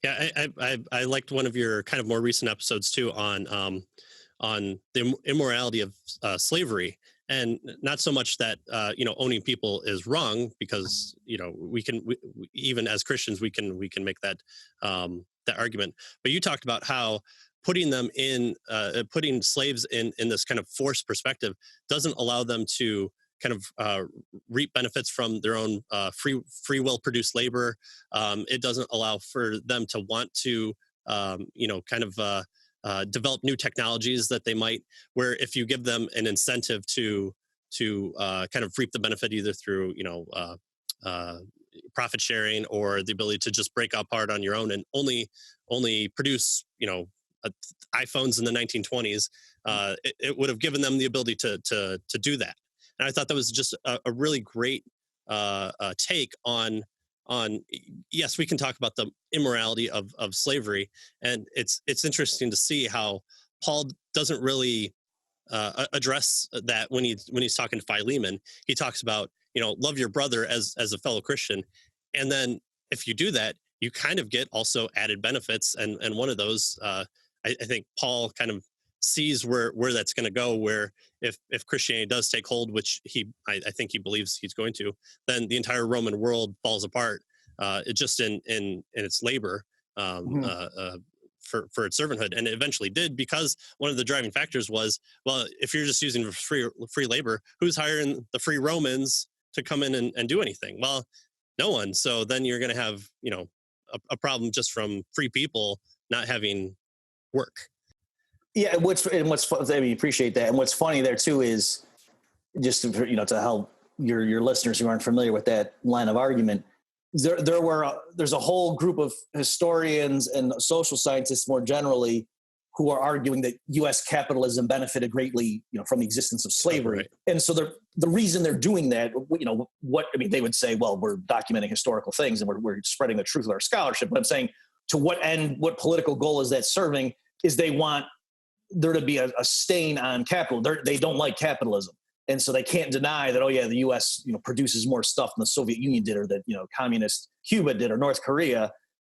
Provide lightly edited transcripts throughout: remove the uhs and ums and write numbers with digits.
Yeah, I liked one of your kind of more recent episodes too on the immorality of slavery, and not so much that owning people is wrong, because even as Christians we can make that argument. But you talked about how putting slaves in this kind of forced perspective doesn't allow them to kind of reap benefits from their own free will produced labor. It doesn't allow for them to want to kind of develop new technologies that they might, where if you give them an incentive to kind of reap the benefit either through uh, profit sharing, or the ability to just break apart on your own and only produce iPhones in the 1920s, it would have given them the ability to do that. And I thought that was just a really great take on yes, we can talk about the immorality of slavery, and it's interesting to see how Paul doesn't really address that when he's talking to Philemon. He talks about love your brother as a fellow Christian, and then if you do that, you kind of get also added benefits, and one of those I think Paul kind of sees where that's going to go, where if Christianity does take hold, which I think he believes he's going to, then the entire Roman world falls apart. It just in its labor, um, Mhm. uh, uh, for its servanthood, and it eventually did, because one of the driving factors was, well, if you're just using free labor, who's hiring the free Romans to come in and do anything? Well, no one. So then you're going to have a problem just from free people not having work. Yeah, and what's fun, I mean, appreciate that. And what's funny there too is just to help your listeners who aren't familiar with that line of argument. There's a whole group of historians and social scientists more generally who are arguing that U.S. capitalism benefited greatly, from the existence of slavery. Right. And so the reason they're doing that, they would say, well, we're documenting historical things and we're spreading the truth with our scholarship. But I'm saying, to what end, what political goal is that serving? Is they want there to be a stain on capital. They don't like capitalism. And so they can't deny that, oh yeah, the U.S. produces more stuff than the Soviet Union did, or that communist Cuba did, or North Korea.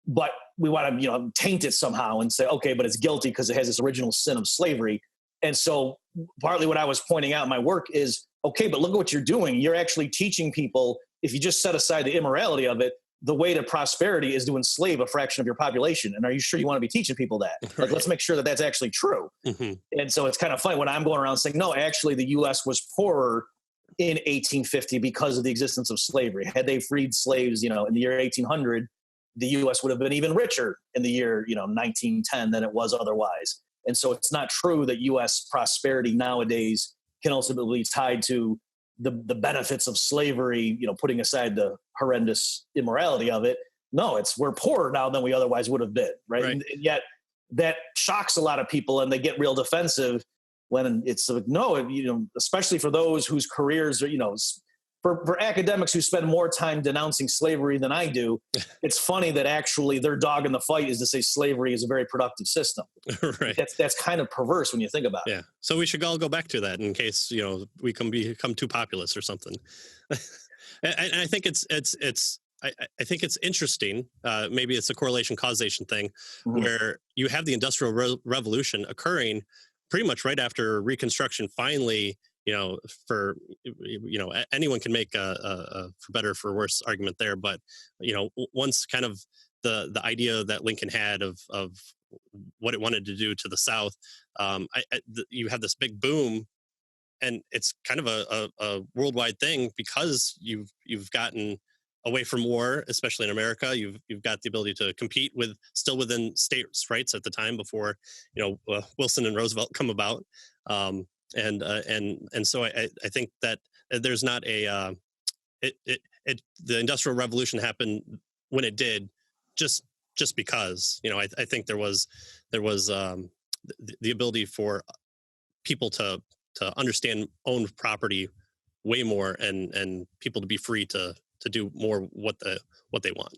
But we want to taint it somehow and say, okay, but it's guilty because it has this original sin of slavery. And so partly what I was pointing out in my work is, okay, but look at what you're doing. You're actually teaching people, if you just set aside the immorality of it, the way to prosperity is to enslave a fraction of your population. And are you sure you want to be teaching people that? Like, Right. let's make sure that that's actually true. Hmm. And so it's kind of funny when I'm going around saying, no, actually, the U.S. was poorer in 1850 because of the existence of slavery. Had they freed slaves, in the year 1800, the U.S. would have been even richer in the year, 1910 than it was otherwise. And so it's not true that U.S. prosperity nowadays can ultimately be tied to the benefits of slavery, putting aside the horrendous immorality of it. No, we're poorer now than we otherwise would have been, right? Right. And yet that shocks a lot of people, and they get real defensive when it's like, no, especially for those whose careers are, for academics who spend more time denouncing slavery than I do. It's funny that actually their dog in the fight is to say slavery is a very productive system. Right. That's kind of perverse when you think about it. Yeah. So we should all go back to that in case we can become too populist or something. And I think I think it's interesting. Maybe it's a correlation causation thing, Mhm. where you have the Industrial Revolution occurring pretty much right after Reconstruction. Finally, for anyone can make a for better or for worse argument there, but once kind of the idea that Lincoln had of what it wanted to do to the South, you have this big boom, and it's kind of a worldwide thing, because you've gotten away from war, especially in America. You've got the ability to compete still within states' rights at the time, before Wilson and Roosevelt come about. And so I think that there's not the Industrial Revolution happened when it did, just because I think there was the ability for people to understand owned property way more, and people to be free to do more what they want.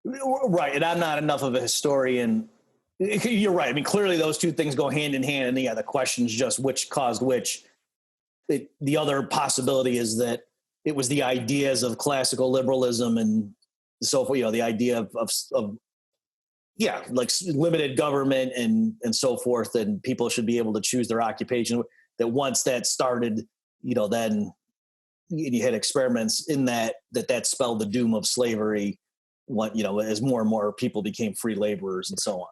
Right. And I'm not enough of a historian. You're right. I mean, clearly those two things go hand in hand. And yeah, the question is just which caused which. The other possibility is that it was the ideas of classical liberalism and so forth, the idea of yeah, like limited government and so forth, and people should be able to choose their occupation. That once that started, then you had experiments in that spelled the doom of slavery. As more and more people became free laborers and so on.